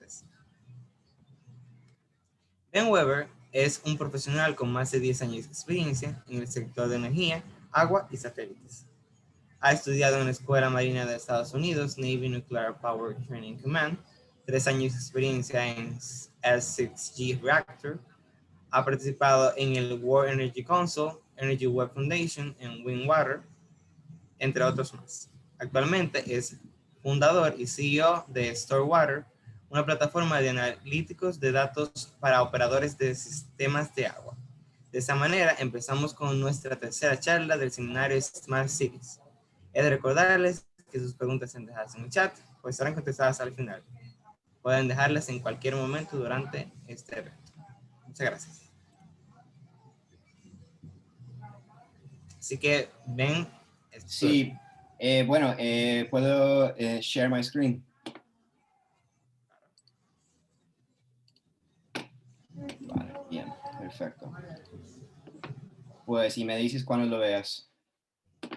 satélites. Ben Weber es un profesional con más de 10 años de experiencia en el sector de energía, agua y satélites. Ha estudiado en la Escuela Marina de Estados Unidos, Navy Nuclear Power Training Command, 3 años de experiencia en S6G Reactor. Ha participado en el World Energy Council, Energy Web Foundation, en Windwater, entre otros más. Actualmente es fundador y CEO de StoreWater, una plataforma de analíticos de datos para operadores de sistemas de agua. De esa manera empezamos con nuestra tercera charla del seminario Smart Cities. He de recordarles que sus preguntas sean dejadas en el chat, pues serán contestadas al final. Pueden dejarlas en cualquier momento durante este evento. Muchas gracias. Así que ven. Sí, bueno, puedo share my screen. Vale, bien, perfecto. Pues si me dices cuando lo veas.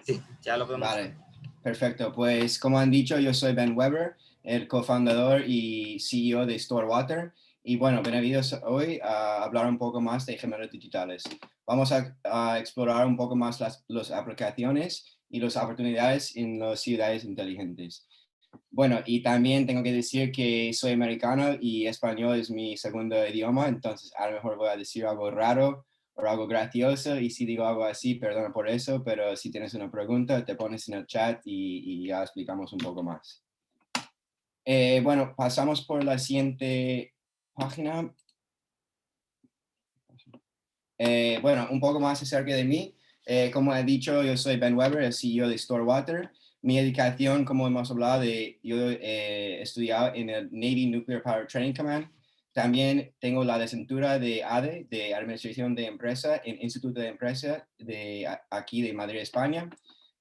Sí, ya lo podemos ver. Vale, perfecto. Pues como han dicho, yo soy Ben Weber, el cofundador y CEO de StoreWater. Y bueno, bienvenidos hoy a hablar un poco más de gemelos digitales. Vamos a explorar un poco más las aplicaciones y las oportunidades en las ciudades inteligentes. Bueno, y también tengo que decir que soy americano y español es mi segundo idioma, entonces a lo mejor voy a decir algo raro o algo gracioso, y si digo algo así, perdona por eso, pero si tienes una pregunta, te pones en el chat y ya explicamos un poco más. Bueno, pasamos por la siguiente página. Bueno, un poco más acerca de mí. Como he dicho, yo soy Ben Weber, el CEO de StoreWater. Mi educación, como hemos hablado, yo he estudiado en el Navy Nuclear Power Training Command. También tengo la licenciatura de ADE, de Administración de Empresa, en Instituto de Empresa de aquí de Madrid, España.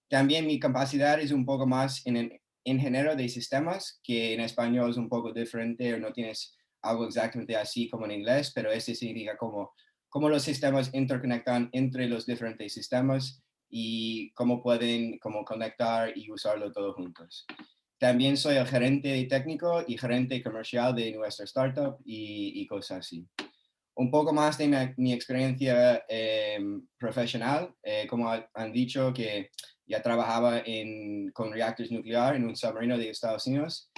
También mi capacidad es un poco más en el ingeniero de sistemas, que en español es un poco diferente, o no tienes algo exactamente así como en inglés, pero ese significa cómo los sistemas interconectan entre los diferentes sistemas y cómo pueden conectar y usarlo todos juntos. También soy el gerente técnico y gerente comercial de nuestra startup y cosas así. Un poco más de mi experiencia profesional, como han dicho, que ya trabajaba con reactores nucleares en un submarino de Estados Unidos.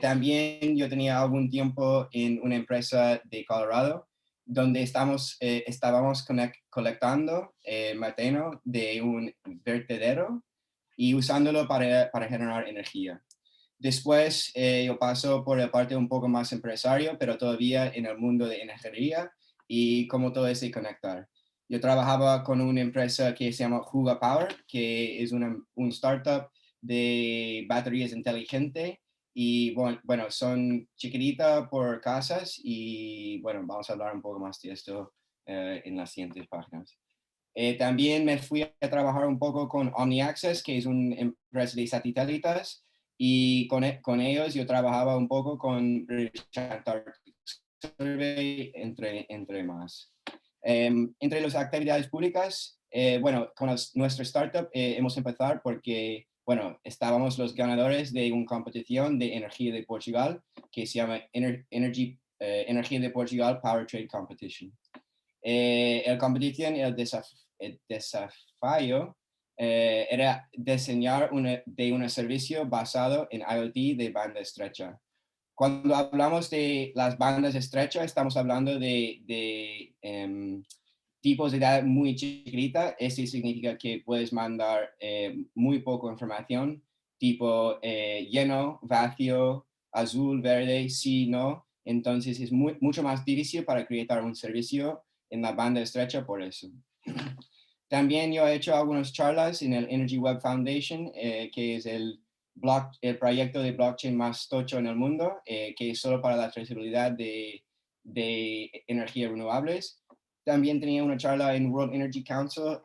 También yo tenía algún tiempo en una empresa de Colorado, donde estábamos colectando metano de un vertedero y usándolo para generar energía. Después yo paso por la parte un poco más empresario, pero todavía en el mundo de ingeniería y cómo todo eso conectar. Yo trabajaba con una empresa que se llama Juga Power, que es un startup de baterías inteligentes y bueno, son chiquititas por casas y bueno, vamos a hablar un poco más de esto en las siguientes páginas. También me fui a trabajar un poco con OmniAccess, que es una empresa de satélites, y con ellos yo trabajaba un poco con Antarctic Survey, entre más. Entre las actividades públicas, bueno, con nuestra startup hemos empezado porque, bueno, estábamos los ganadores de una competición de energía de Portugal que se llama Energía de Portugal Power Trade Competition. La competición, el desafío era diseñar un servicio basado en IoT de banda estrecha. Cuando hablamos de las bandas estrechas, estamos hablando de tipos de datos muy chiquita. Eso significa que puedes mandar muy poca información, tipo lleno, vacío, azul, verde, sí, no. Entonces es mucho más difícil para crear un servicio en la banda estrecha por eso. También yo he hecho algunas charlas en el Energy Web Foundation, que es el proyecto de blockchain más tocho en el mundo, que es solo para la trazabilidad de energías renovables. También tenía una charla en World Energy Council,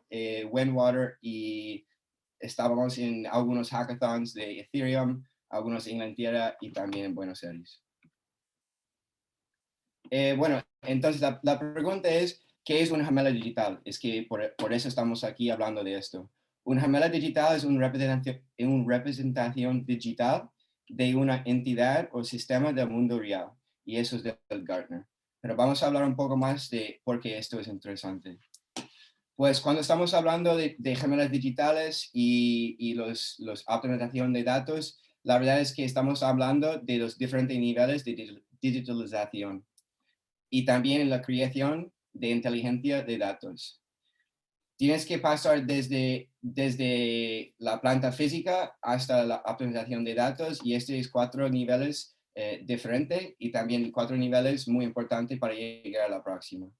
Windwater, y estábamos en algunos hackathons de Ethereum, algunos en Inglaterra y también en Buenos Aires. Bueno, entonces la pregunta es, ¿qué es una gemela digital? Es que por eso estamos aquí hablando de esto. Una gemela digital es una representación digital de una entidad o sistema del mundo real. y eso es del Gartner. Pero vamos a hablar un poco más de por qué esto es interesante. Pues cuando estamos hablando de gemelas digitales y los optimización de datos, la verdad es que estamos hablando de los diferentes niveles de digitalización y también la creación de inteligencia de datos. Tienes que pasar desde la planta física hasta la optimización de datos y estos es 4 niveles diferentes y también 4 niveles muy importantes para llegar a la próxima.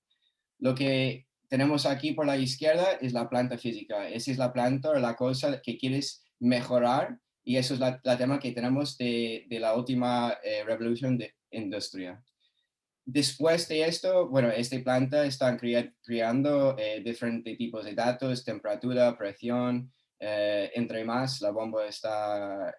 Lo que tenemos aquí por la izquierda es la planta física. Esa es la planta o la cosa que quieres mejorar y eso es la tema que tenemos de la última revolución de industria. Después de esto, bueno, esta planta está creando diferentes tipos de datos, temperatura, presión, entre más, la bomba está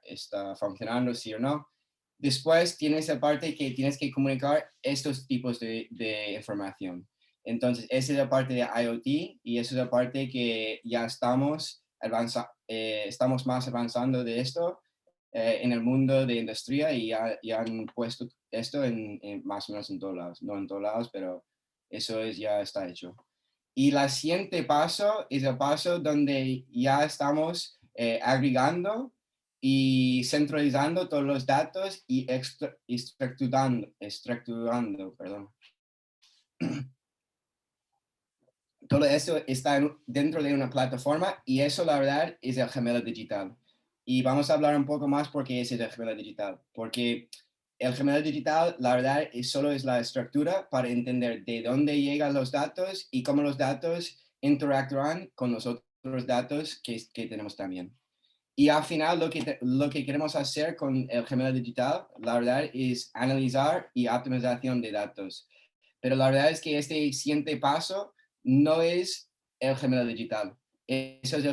funcionando, sí o no. Después tienes la parte que tienes que comunicar estos tipos de información. Entonces, esa es la parte de IoT y esa es la parte que ya estamos más avanzando de esto en el mundo de industria y ya han puesto esto más o menos en todos lados. No en todos lados, pero eso ya está hecho. Y el siguiente paso es el paso donde ya estamos agregando y centralizando todos los datos y estructurando, perdón. Todo eso está dentro de una plataforma y eso la verdad es el gemelo digital. Y vamos a hablar un poco más por qué es el gemelo digital. Porque el gemelo digital la verdad solo es la estructura para entender de dónde llegan los datos y cómo los datos interactúan con los otros datos que tenemos también. Y al final lo que queremos hacer con el gemelo digital, la verdad, es analizar y optimización de datos. Pero la verdad es que este siguiente paso no es el gemelo digital. Eso es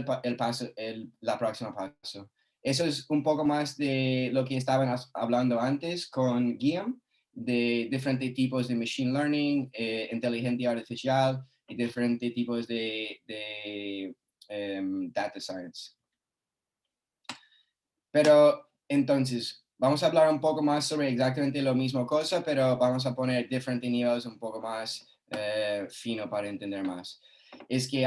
la próxima paso. Eso es un poco más de lo que estaban hablando antes con Guillaume, de diferentes tipos de machine learning, inteligencia artificial y diferentes tipos de data science. Pero entonces, vamos a hablar un poco más sobre exactamente lo mismo cosa, pero vamos a poner diferentes niveles un poco más fino para entender más. Es que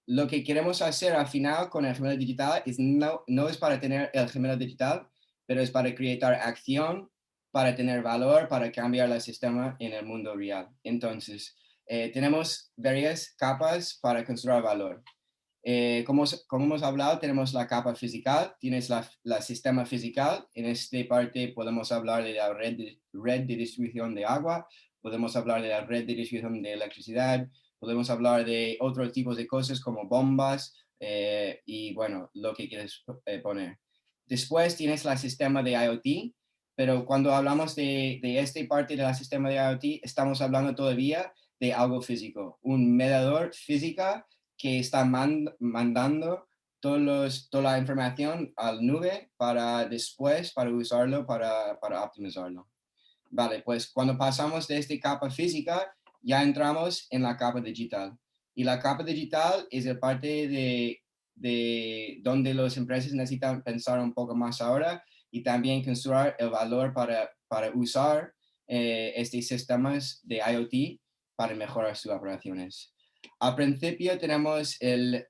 lo que queremos hacer al final con el gemelo digital no es para tener el gemelo digital, pero es para crear acción, para tener valor, para cambiar el sistema en el mundo real. Entonces, tenemos varias capas para construir valor. Como hemos hablado, tenemos la capa física, tienes la sistema física. En esta parte podemos hablar de la red de distribución de agua, podemos hablar de la red de distribución de electricidad, podemos hablar de otros tipos de cosas como bombas y bueno, lo que quieres poner. Después tienes la sistema de IoT, pero cuando hablamos de esta parte de la sistema de IoT, estamos hablando todavía de algo físico, un medidor física que está mandando toda la información al nube para después, para usarlo, para optimizarlo. Vale, pues cuando pasamos de esta capa física, ya entramos en la capa digital. Y la capa digital es la parte de donde las empresas necesitan pensar un poco más ahora y también construir el valor para usar estos sistemas de IoT para mejorar sus operaciones. Al principio tenemos la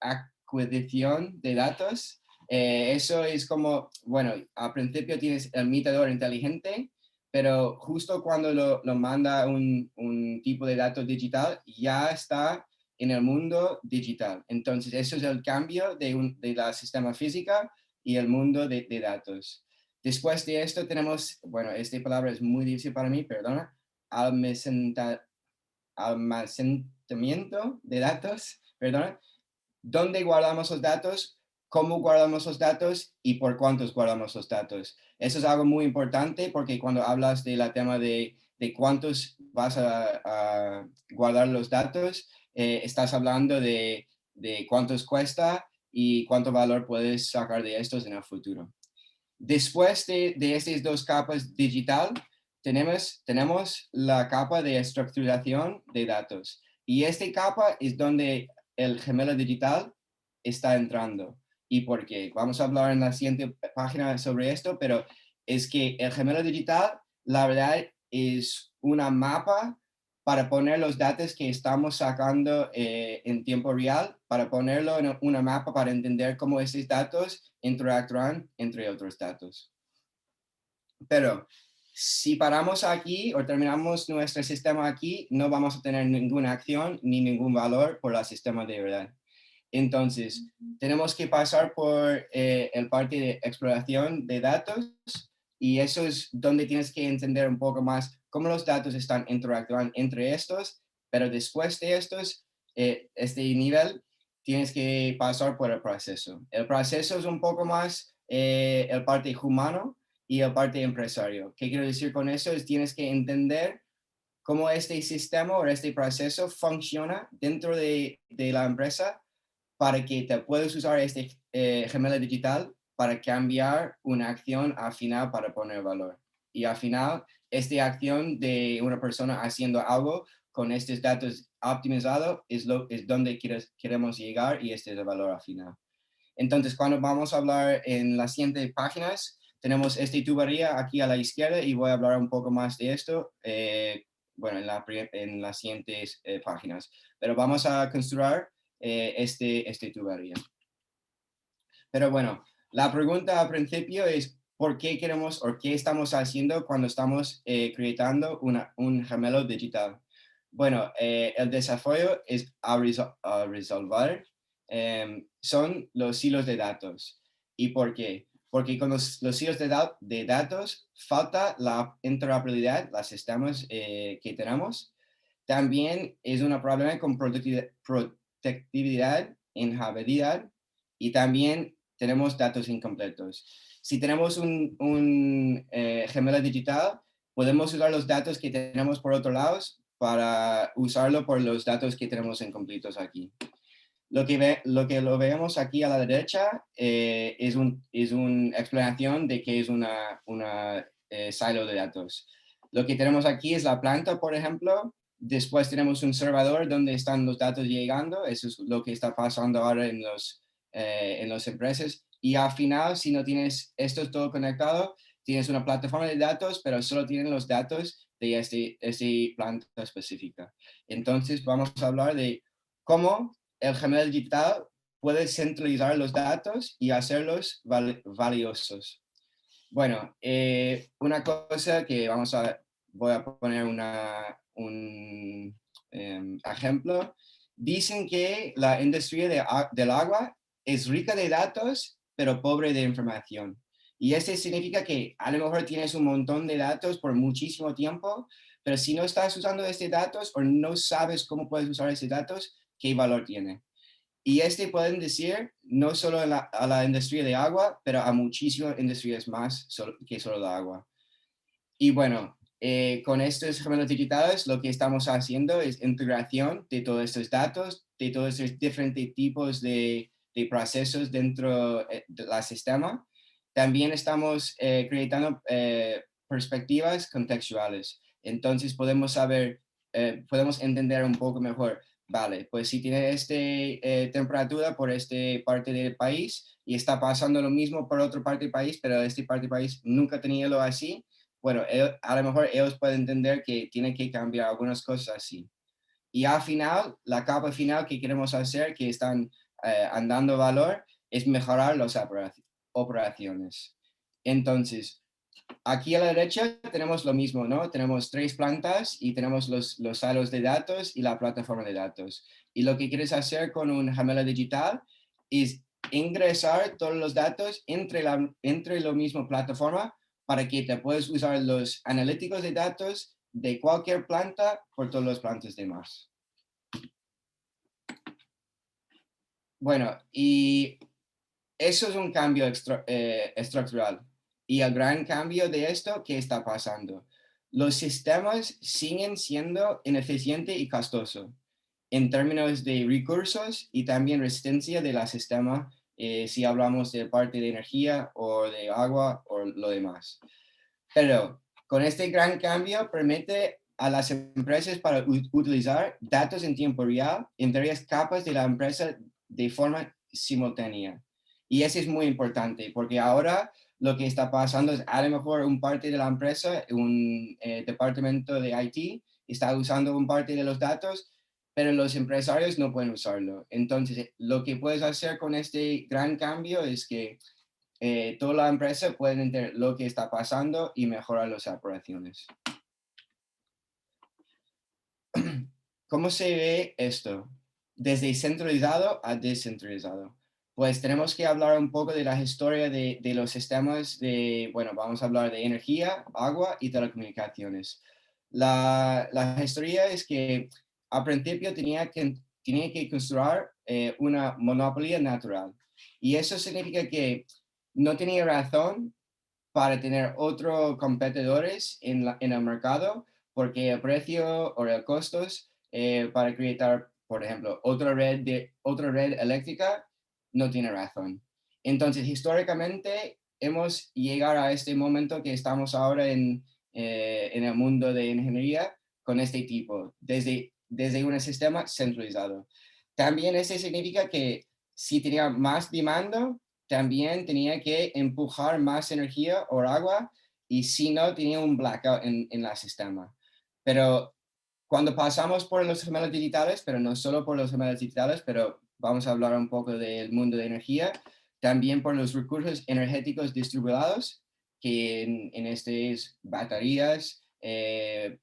adquisición de datos. Eso es como, bueno, al principio tienes el medidor inteligente, pero justo cuando lo manda un tipo de datos digital, ya está en el mundo digital. Entonces, eso es el cambio de la sistema física y el mundo de datos. Después de esto tenemos, bueno, esta palabra es muy difícil para mí, perdona, almacenamiento de datos, perdón, dónde guardamos los datos, cómo guardamos los datos y por cuántos guardamos los datos. Eso es algo muy importante porque cuando hablas de la tema de cuántos vas a guardar los datos, estás hablando de cuántos cuesta y cuánto valor puedes sacar de estos en el futuro. Después de estas dos capas digital, tenemos la capa de estructuración de datos. Y esta capa es donde el gemelo digital está entrando. ¿Y por qué? Vamos a hablar en la siguiente página sobre esto, pero es que el gemelo digital la verdad es una mapa para poner los datos que estamos sacando en tiempo real, para ponerlo en una mapa para entender cómo esos datos interactúan entre otros datos. Pero si paramos aquí o terminamos nuestro sistema aquí, no vamos a tener ninguna acción ni ningún valor por el sistema de verdad. Entonces, tenemos que pasar por el parte de exploración de datos y eso es donde tienes que entender un poco más cómo los datos están interactuando entre estos, pero después de estos, este nivel, tienes que pasar por el proceso. El proceso es un poco más el parte humano y el parte empresario. ¿Qué quiero decir con eso? Es tienes que entender cómo este sistema o este proceso funciona dentro de la empresa para que te puedas usar este gemelo digital para cambiar una acción al final para poner valor. Y al final, esta acción de una persona haciendo algo con estos datos optimizados es donde queremos llegar y este es el valor al final. Entonces, cuando vamos a hablar en las siguientes páginas, tenemos esta tubería aquí a la izquierda y voy a hablar un poco más de esto, bueno, en las siguientes páginas. Pero vamos a construir este tubería. Pero bueno, la pregunta al principio es, ¿por qué queremos o qué estamos haciendo cuando estamos creando un gemelo digital? Bueno, el desafío es a resolver son los hilos de datos. ¿Y por qué? Porque con los hilos de datos falta la interoperabilidad, los sistemas que tenemos. También es un problema con protectividad, inhabilidad y también tenemos datos incompletos. Si tenemos un gemelo digital, podemos usar los datos que tenemos por otro lado para usarlo por los datos que tenemos incompletos aquí. Lo que lo vemos aquí a la derecha es una explicación de qué es una silo de datos. Lo que tenemos aquí es la planta, por ejemplo. Después tenemos un servidor donde están los datos llegando. Eso es lo que está pasando ahora en las empresas. Y al final, si no tienes esto todo conectado, tienes una plataforma de datos, pero solo tienen los datos de esta planta específica. Entonces, vamos a hablar de cómo el gemelo digital puede centralizar los datos y hacerlos valiosos. Bueno, una cosa que voy a poner un ejemplo. Dicen que la industria del agua es rica de datos, pero pobre de información. Y eso significa que a lo mejor tienes un montón de datos por muchísimo tiempo, pero si no estás usando estos datos o no sabes cómo puedes usar estos datos, ¿qué valor tiene? Y pueden decir no solo a la industria de agua, pero a muchísimas industrias más que solo la agua. Y bueno, con estos gemelos digitales lo que estamos haciendo es integración de todos estos datos, de todos estos diferentes tipos de procesos dentro del sistema. También estamos creando perspectivas contextuales. Entonces podemos podemos entender un poco mejor. Vale, pues si tiene esta temperatura por esta parte del país y está pasando lo mismo por otra parte del país, pero esta parte del país nunca ha tenido así, bueno, a lo mejor ellos pueden entender que tienen que cambiar algunas cosas así. Y al final, la capa final que queremos hacer, que están andando valor, es mejorar las operaciones. Entonces, aquí a la derecha tenemos lo mismo, ¿no? Tenemos 3 plantas y tenemos los silos de datos y la plataforma de datos. Y lo que quieres hacer con un gemelo digital es ingresar todos los datos entre la misma plataforma para que te puedas usar los analíticos de datos de cualquier planta por todas las plantas de Mars. Bueno, y eso es un cambio estructural. Y el gran cambio de esto, ¿qué está pasando? Los sistemas siguen siendo ineficientes y costosos en términos de recursos y también resistencia del sistema, si hablamos de parte de energía o de agua o lo demás. Pero con este gran cambio permite a las empresas para utilizar datos en tiempo real en varias capas de la empresa de forma simultánea. Y eso es muy importante porque ahora lo que está pasando es a lo mejor un parte de la empresa, un departamento de IT, está usando un parte de los datos, pero los empresarios no pueden usarlo. Entonces, lo que puedes hacer con este gran cambio es que toda la empresa puede entender lo que está pasando y mejorar las operaciones. ¿Cómo se ve esto? Desde centralizado a descentralizado. Pues tenemos que hablar un poco de la historia de los sistemas de, bueno, vamos a hablar de energía, agua y telecomunicaciones. La historia es que al principio tenía que construir una monopolio natural. Y eso significa que no tenía razón para tener otros competidores en el mercado porque el precio o los costos para crear, por ejemplo, otra red eléctrica no tiene razón. Entonces, históricamente hemos llegado a este momento que estamos ahora en el mundo de ingeniería con este tipo, desde un sistema centralizado. También este significa que si tenía más demanda, también tenía que empujar más energía o agua y si no, tenía un blackout en el sistema. Pero cuando pasamos por los gemelos digitales, pero no solo por los gemelos digitales, pero vamos a hablar un poco del mundo de energía, también por los recursos energéticos distribuidos, que en este es baterías,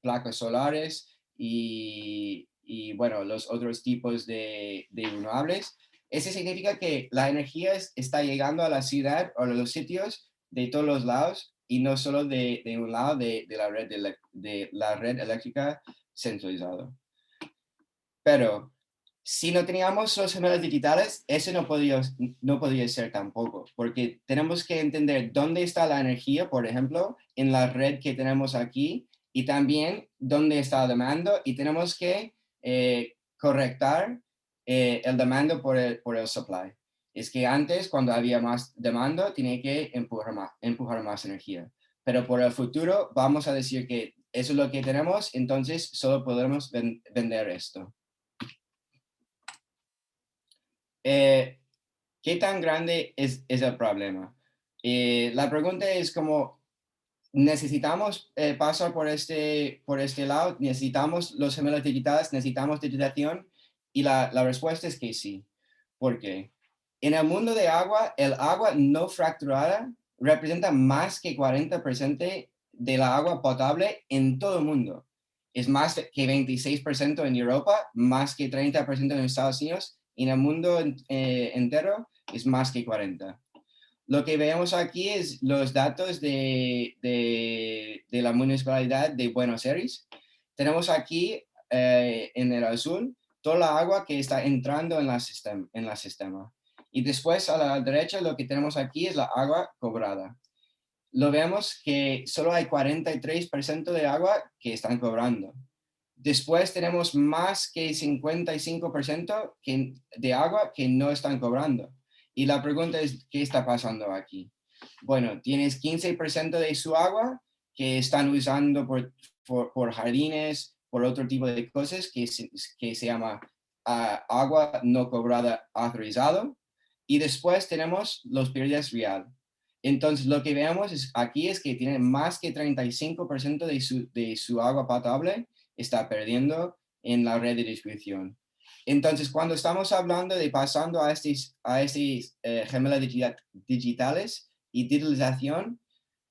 placas solares y bueno, los otros tipos de renovables. Eso significa que la energía está llegando a la ciudad o a los sitios de todos los lados y no solo de un lado de la red eléctrica centralizada. Pero si no teníamos los gemelos digitales, eso no podía ser tampoco, porque tenemos que entender dónde está la energía, por ejemplo, en la red que tenemos aquí, y también dónde está la demanda, y tenemos que correctar el demanda por el supply. Es que antes, cuando había más demanda, tenía que empujar más energía. Pero por el futuro, vamos a decir que eso es lo que tenemos, entonces solo podemos vender esto. ¿Qué tan grande es el problema? La pregunta es como, ¿necesitamos pasar por este lado? ¿Necesitamos los gemelos digitales? ¿Necesitamos digitación? Y la respuesta es que sí. ¿Por qué? En el mundo de agua, el agua no fracturada representa más que 40% de la agua potable en todo el mundo. Es más que 26% en Europa, más que 30% en Estados Unidos, y en el mundo entero es más que 40%. Lo que vemos aquí es los datos de la Municipalidad de Buenos Aires. Tenemos aquí en el azul toda la agua que está entrando en la sistema. Y después a la derecha lo que tenemos aquí es la agua cobrada. Lo vemos que solo hay 43% de agua que están cobrando. Después tenemos más que 55% de agua que no están cobrando. Y la pregunta es, ¿qué está pasando aquí? Bueno, tienes 15% de su agua que están usando por jardines, por otro tipo de cosas que se llama agua no cobrada autorizado. Y después tenemos los pérdidas real. Entonces, lo que vemos aquí es que tienen más que 35% de su agua potable está perdiendo en la red de distribución. Entonces, cuando estamos hablando de pasando a estos gemelas digitales y digitalización,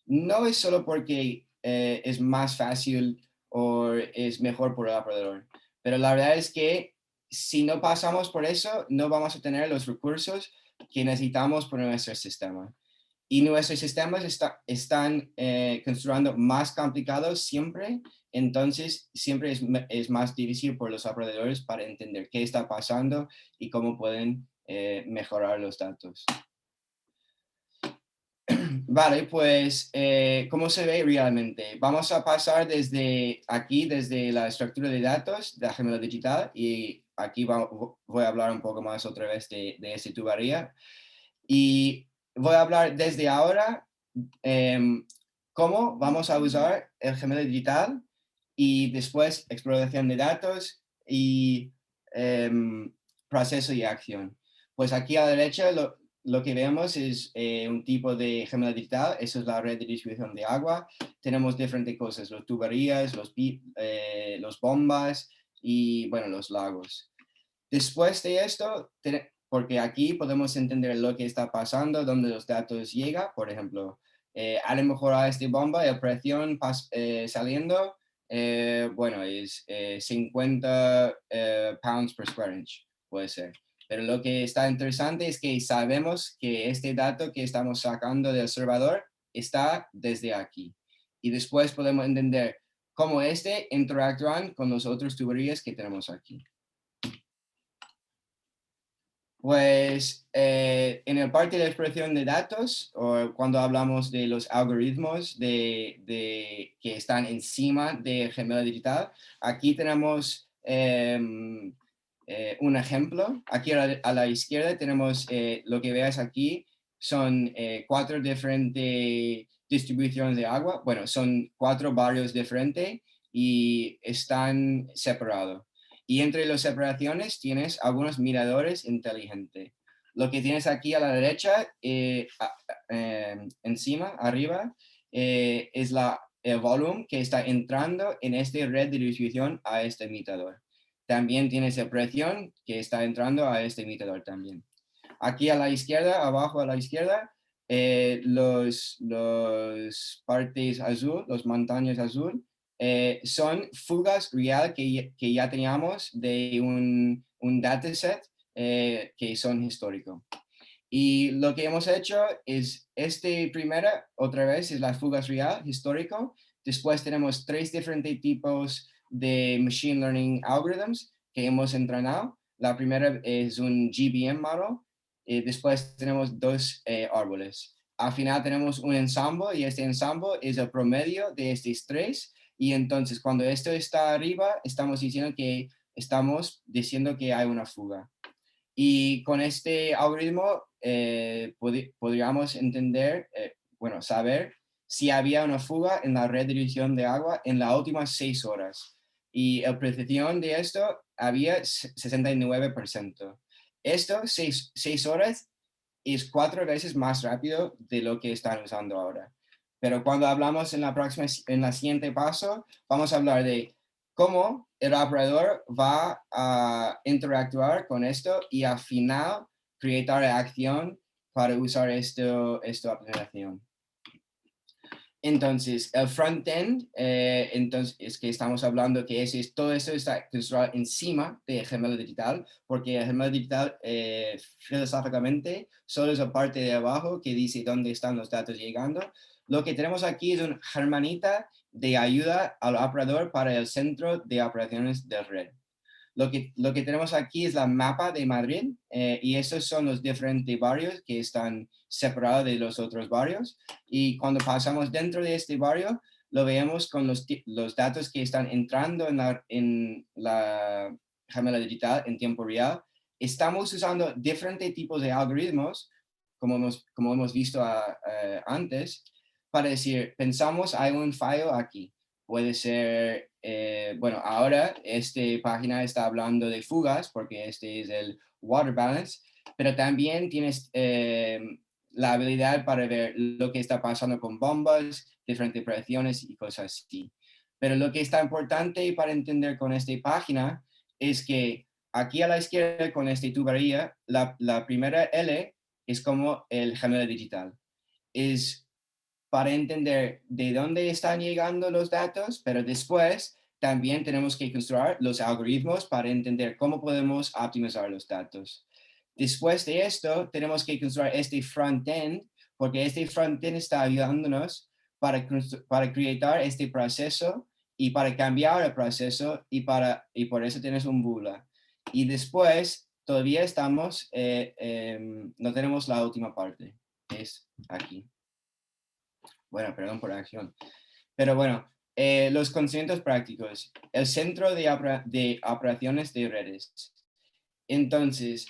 no es solo porque es más fácil o es mejor por el operador, pero la verdad es que si no pasamos por eso, no vamos a tener los recursos que necesitamos por nuestro sistema. Y nuestros sistemas están construyendo más complicados siempre, entonces siempre es más difícil por los operadores para entender qué está pasando y cómo pueden mejorar los datos. Vale, pues, ¿cómo se ve realmente? Vamos a pasar desde la estructura de datos de la gemela digital, y aquí voy a hablar un poco más otra vez de esta tubería. Y voy a hablar desde ahora cómo vamos a usar el gemelo digital y después exploración de datos y proceso y acción. Pues aquí a la derecha lo que vemos es un tipo de gemela digital. Eso es la red de distribución de agua. Tenemos diferentes cosas, las tuberías, los bombas y, bueno, los lagos. Después de esto, porque aquí podemos entender lo que está pasando, dónde los datos llegan. Por ejemplo, a lo mejor a esta bomba, la presión saliendo, bueno, es 50 pounds per square inch, puede ser. Pero lo que está interesante es que sabemos que este dato que estamos sacando del observador está desde aquí. Y después podemos entender cómo interactúan con las otras tuberías que tenemos aquí. Pues en el parte de expresión de datos, o cuando hablamos de los algoritmos que están encima de gemela digital, aquí tenemos un ejemplo. Aquí a la izquierda tenemos lo que veas aquí, son 4 diferentes distribuciones de agua. Bueno, son 4 barrios diferentes y están separados. Y entre las separaciones tienes algunos miradores inteligentes. Lo que tienes aquí a la derecha, encima, arriba, es el volumen que está entrando en esta red de distribución a este imitador. También tienes la presión que está entrando a este imitador también. Aquí a la izquierda, abajo a la izquierda, los partes azul, los montañas azul, son fugas real que ya teníamos de un dataset que son históricos. Y lo que hemos hecho es, primera, otra vez, es las fugas real, histórico. Después tenemos 3 diferentes tipos de Machine Learning Algorithms que hemos entrenado. La primera es un GBM model. Después tenemos 2 árboles. Al final tenemos un ensamble y este ensamble es el promedio de estos 3. Y entonces cuando esto está arriba, estamos diciendo que hay una fuga. Y con este algoritmo podríamos entender, saber si había una fuga en la red de distribución de agua en las últimas 6 horas. Y la precisión de esto había 69%. Esto, 6 horas, es 4 veces más rápido de lo que están usando ahora. Pero cuando hablamos en la siguiente paso, vamos a hablar de cómo el operador va a interactuar con esto y al final crear la acción para usar esta aplicación. Entonces, el frontend, entonces es que estamos hablando que todo esto está construido encima de gemela digital, porque el gemela digital filosóficamente solo es la parte de abajo que dice dónde están los datos llegando. Lo que tenemos aquí es una hermanita de ayuda al operador para el centro de operaciones de red. Lo que tenemos aquí es la mapa de Madrid y esos son los diferentes barrios que están separados de los otros barrios. Y cuando pasamos dentro de este barrio, lo vemos con los datos que están entrando en la gemela digital en tiempo real. Estamos usando diferentes tipos de algoritmos, como hemos visto antes, para decir, pensamos hay un fallo aquí. Puede ser, ahora esta página está hablando de fugas porque este es el water balance, pero también tienes la habilidad para ver lo que está pasando con bombas, diferentes presiones y cosas así. Pero lo que está importante para entender con esta página es que aquí a la izquierda con esta tubería, la primera L es como el gemela digital. Es para entender de dónde están llegando los datos, pero después también tenemos que construir los algoritmos para entender cómo podemos optimizar los datos. Después de esto, tenemos que construir este front-end, porque este front-end está ayudándonos para crear este proceso y para cambiar el proceso y por eso tienes un bula. Y después todavía no tenemos la última parte, es aquí. Bueno, perdón por la acción. Pero bueno, los conocimientos prácticos. El centro de operaciones de redes. Entonces,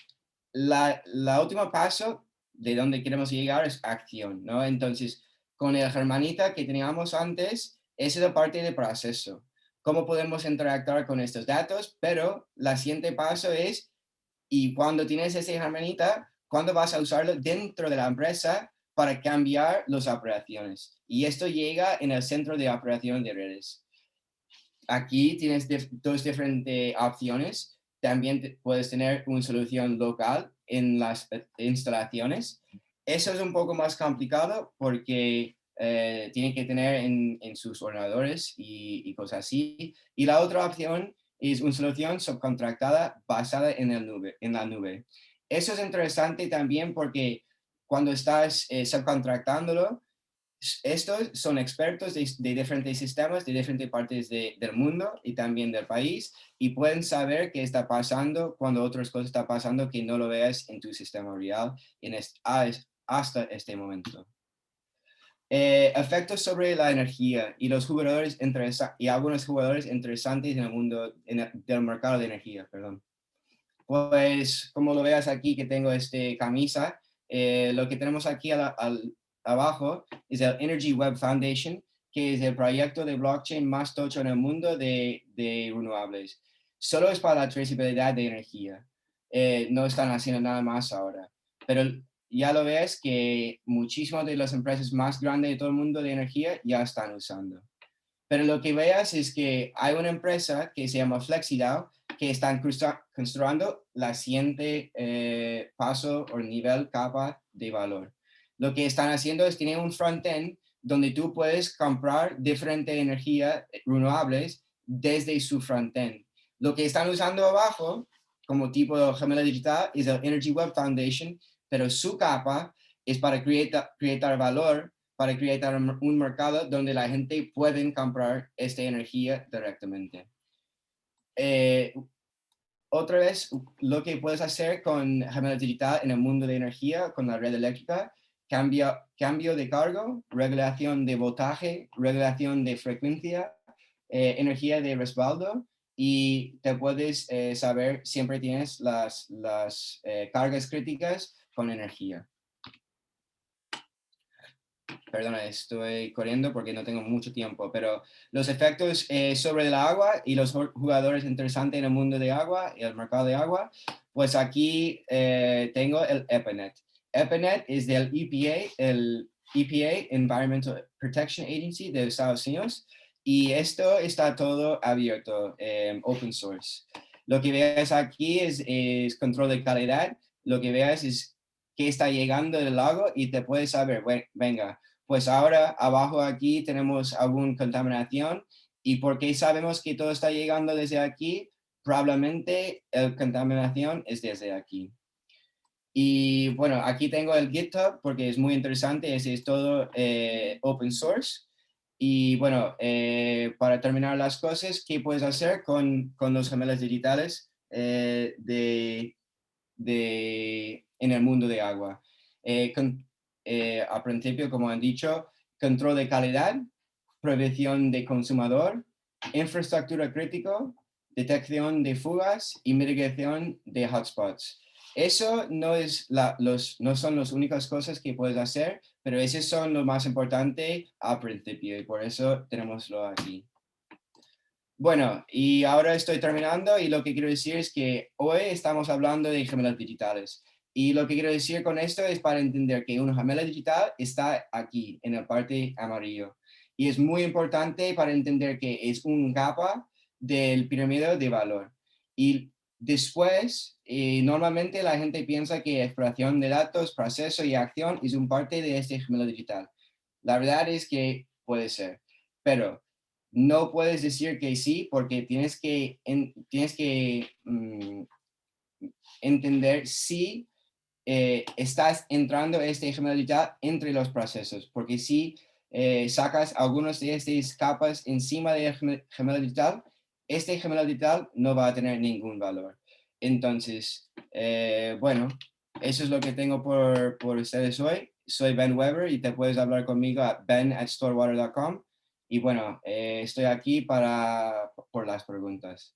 la última paso de donde queremos llegar es acción, ¿no? Entonces, con el hermanita que teníamos antes, esa es la parte del proceso. ¿Cómo podemos interactuar con estos datos? Pero la siguiente paso es, y cuando tienes esa hermanita, ¿Cuándo vas a usarlo dentro de la empresa para cambiar las operaciones? Y esto llega en el centro de operación de redes. Aquí tienes dos diferentes opciones. También puedes tener una solución local en las instalaciones. Eso es un poco más complicado porque tienen que tener en sus ordenadores y cosas así. Y la otra opción es una solución subcontractada basada en la nube. Eso es interesante también porque cuando estás subcontractándolo, estos son expertos de diferentes sistemas, de diferentes partes del mundo y también del país, y pueden saber qué está pasando cuando otras cosas están pasando que no lo veas en tu sistema real hasta este momento. Efectos sobre la energía y los jugadores y algunos jugadores interesantes en el mundo del mercado de energía, perdón. Pues como lo veas aquí que tengo este camisa, lo que tenemos aquí abajo es el Energy Web Foundation, que es el proyecto de blockchain más tocho en el mundo de renovables. Solo es para la trazabilidad de energía. No están haciendo nada más ahora. Pero ya lo ves que muchísimas de las empresas más grandes de todo el mundo de energía ya están usando. Pero lo que veas es que hay una empresa que se llama FlexiDAO que están construyendo la siguiente paso o nivel, capa de valor. Lo que están haciendo es tener un frontend donde tú puedes comprar diferente energía renovables desde su frontend. Lo que están usando abajo como tipo de gemela digital es el Energy Web Foundation, pero su capa es para crear valor, para crear un mercado donde la gente puede comprar esta energía directamente. Otra vez, lo que puedes hacer con gemela digital en el mundo de energía, con la red eléctrica, cambio de cargo, regulación de voltaje, regulación de frecuencia, energía de respaldo, y te puedes saber, siempre tienes las cargas críticas con energía. Perdona, estoy corriendo porque no tengo mucho tiempo, pero los efectos sobre el agua y los jugadores interesantes en el mundo de agua y el mercado de agua, pues aquí tengo el EPANET. EPANET es del EPA, el EPA, Environmental Protection Agency de Estados Unidos, y esto está todo abierto, open source. Lo que ves aquí es control de calidad, lo que ves es qué está llegando del lago y te puedes saber, venga, pues ahora abajo aquí tenemos alguna contaminación, y porque sabemos que todo está llegando desde aquí, probablemente la contaminación es desde aquí. Y bueno, aquí tengo el GitHub porque es muy interesante, es todo open source. Y bueno, para terminar las cosas, ¿qué puedes hacer con los gemelos digitales en el mundo de agua? Al principio, como han dicho, control de calidad, prevención de consumidor, infraestructura crítico, detección de fugas y mitigación de hotspots. Eso no son las únicas cosas que puedes hacer, pero esos son lo más importante al principio y por eso tenemos aquí. Bueno, y ahora estoy terminando y lo que quiero decir es que hoy estamos hablando de gemelas digitales. Y lo que quiero decir con esto es para entender que una gemela digital está aquí, en la parte amarillo. Y es muy importante para entender que es un capa del pirámide de valor. Y después, normalmente la gente piensa que exploración de datos, proceso y acción es un parte de este gemelo digital. La verdad es que puede ser, pero no puedes decir que sí porque tienes que entender si estás entrando esta generalidad entre los procesos, porque si sacas algunas de estas capas encima de la generalidad, esta generalidad no va a tener ningún valor. Entonces, bueno, eso es lo que tengo por ustedes hoy. Soy Ben Weber y te puedes hablar conmigo a ben@storewater.com. Y bueno, estoy aquí por las preguntas.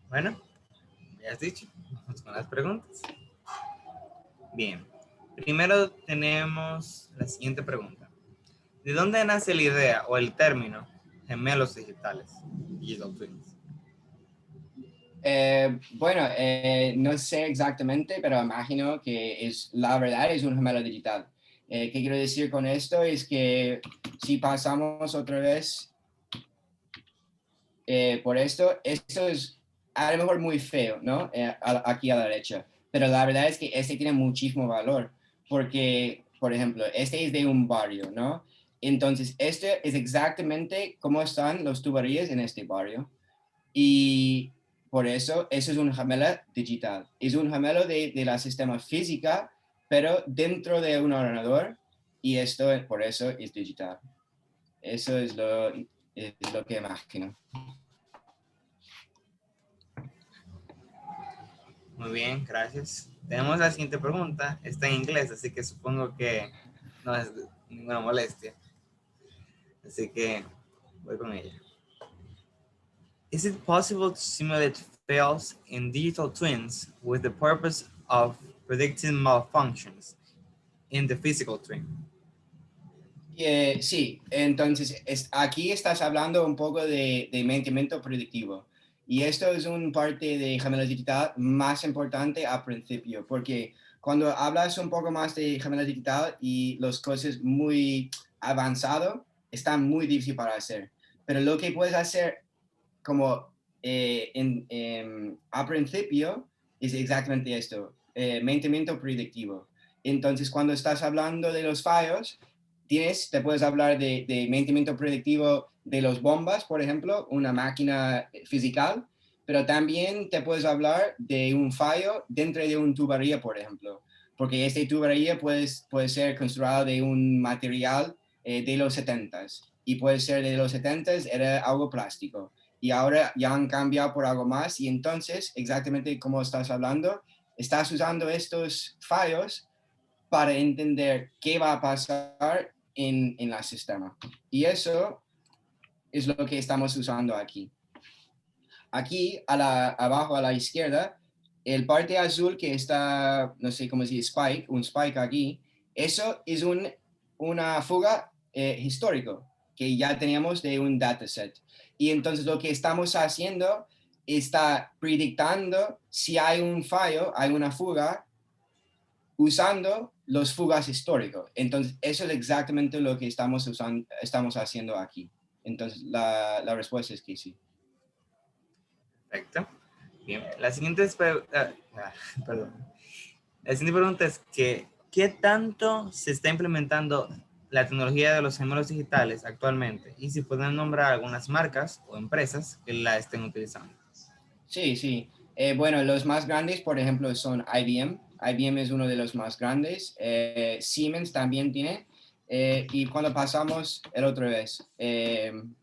Bueno, ya has dicho, vamos con las preguntas. Bien, primero tenemos la siguiente pregunta. ¿De dónde nace la idea o el término gemelos digitales, digital twins? Bueno, no sé exactamente, pero imagino que la verdad es un gemelo digital. ¿Qué quiero decir con esto? Es que si pasamos otra vez por esto es a lo mejor muy feo, ¿no? Aquí a la derecha. Pero la verdad es que este tiene muchísimo valor, porque, por ejemplo, este es de un barrio, ¿no? Entonces, este es exactamente cómo están los tuberías en este barrio. Y por eso es un gemelo digital. Es un gemelo de la sistema física, pero dentro de un ordenador, y esto por eso es digital. Eso es lo que imagino. Muy bien, gracias. Tenemos la siguiente pregunta. Está en inglés, así que supongo que no es ninguna molestia. Así que voy con ella. Is it possible to simulate fails in digital twins with the purpose of predicting malfunctions in the physical twin? Sí, entonces aquí estás hablando un poco de mantenimiento predictivo. Y esto es una parte de gemela digital más importante al principio, porque cuando hablas un poco más de gemela digital y las cosas muy avanzado, están muy difícil para hacer. Pero lo que puedes hacer como al principio es exactamente esto, mantenimiento predictivo. Entonces, cuando estás hablando de los fallos, te puedes hablar de mantenimiento predictivo de los bombas, por ejemplo, una máquina física, pero también te puedes hablar de un fallo dentro de una tubería, por ejemplo, porque esta tubería puede ser construida de un material de los 70s y puede ser de los 70s, era algo plástico y ahora ya han cambiado por algo más y entonces, exactamente como estás hablando, estás usando estos fallos para entender qué va a pasar en el sistema. Y eso es lo que estamos usando aquí. Aquí, abajo a la izquierda, el parte azul que está, no sé cómo decir, un spike aquí, eso es una fuga histórico que ya teníamos de un dataset. Y entonces lo que estamos haciendo está predictando si hay un fallo, hay una fuga, usando los fugas históricos. Entonces, eso es exactamente lo que estamos haciendo aquí. Entonces, la respuesta es que sí. Perfecto. Bien. La siguiente perdón. La siguiente pregunta es que, ¿qué tanto se está implementando la tecnología de los gemelos digitales actualmente? Y si pueden nombrar algunas marcas o empresas que la estén utilizando. Sí, sí. Bueno, los más grandes, por ejemplo, son IBM. IBM es uno de los más grandes. Siemens también tiene. Y cuando pasamos el otra vez, el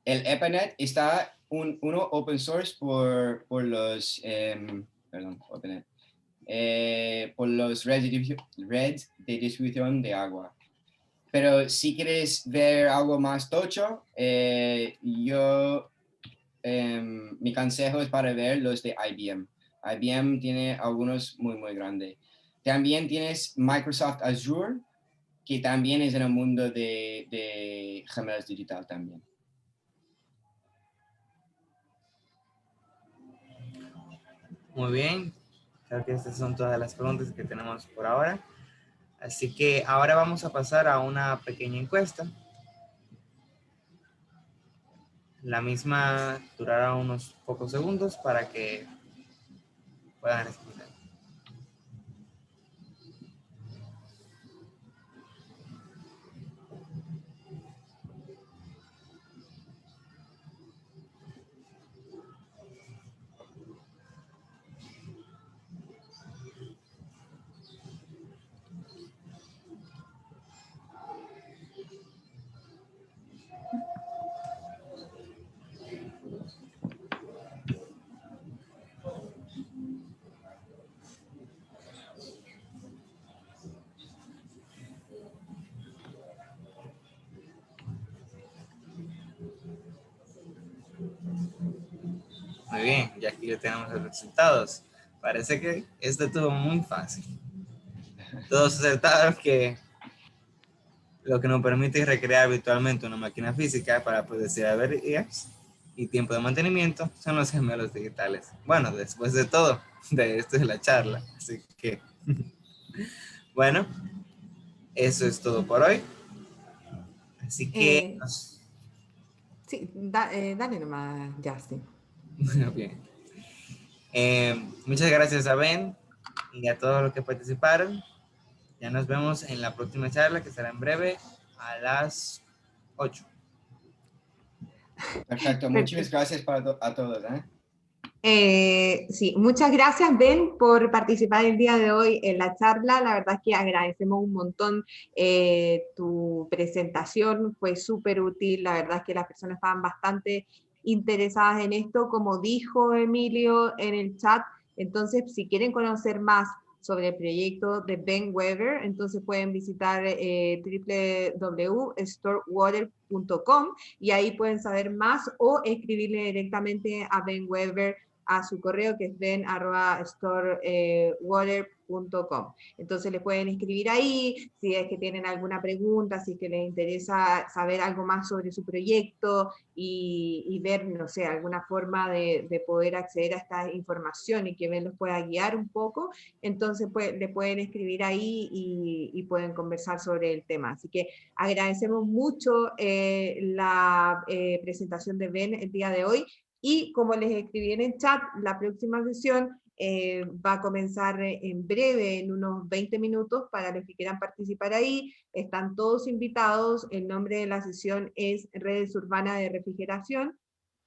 EPANET está uno open source por los, perdón, OpenNet, por los redes de distribución de agua. Pero si quieres ver algo más tocho, mi consejo es para ver los de IBM. IBM tiene algunos muy, muy grandes. También tienes Microsoft Azure, que también es en el mundo de gemelos digital también. Muy bien. Creo que estas son todas las preguntas que tenemos por ahora. Así que ahora vamos a pasar a una pequeña encuesta. La misma durará unos pocos segundos para que puedan responder. Muy bien, ya aquí ya tenemos los resultados. Parece que este estuvo muy fácil. Todos acertaron que lo que nos permite recrear virtualmente una máquina física para predecir averías y tiempo de mantenimiento son los gemelos digitales. Bueno, después de todo, de esto es la charla. Así que, bueno, eso es todo por hoy. Así que, Eh, sí, dale nomás, Justin. bien. Muchas gracias a Ben y a todos los que participaron. Ya nos vemos en la próxima charla que será en breve a las 8. Perfecto, muchas gracias a todos. Sí, muchas gracias, Ben, por participar el día de hoy en la charla. La verdad es que agradecemos un montón tu presentación, fue súper útil. La verdad es que las personas estaban bastante interesadas en esto, como dijo Emilio en el chat. Entonces, si quieren conocer más sobre el proyecto de Ben Weber, entonces pueden visitar www.storewater.com y ahí pueden saber más o escribirle directamente a Ben Weber a su correo que es ben@storewater.com. Entonces les pueden escribir ahí si es que tienen alguna pregunta, si es que les interesa saber algo más sobre su proyecto y ver, no sé, alguna forma de poder acceder a esta información y que Ben los pueda guiar un poco. Entonces le pueden escribir ahí y pueden conversar sobre el tema. Así que agradecemos mucho la presentación de Ben el día de hoy. Y como les escribí en el chat, la próxima sesión va a comenzar en breve, en unos 20 minutos, para los que quieran participar ahí. Están todos invitados. El nombre de la sesión es Redes Urbanas de Refrigeración.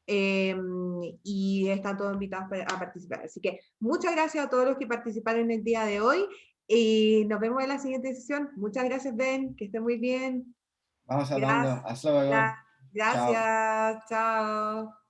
Y están todos invitados a participar. Así que muchas gracias a todos los que participaron el día de hoy. Y nos vemos en la siguiente sesión. Muchas gracias, Ben. Que esté muy bien. Vamos hablando. Gracias. Hasta luego. Chao. Gracias. Chao.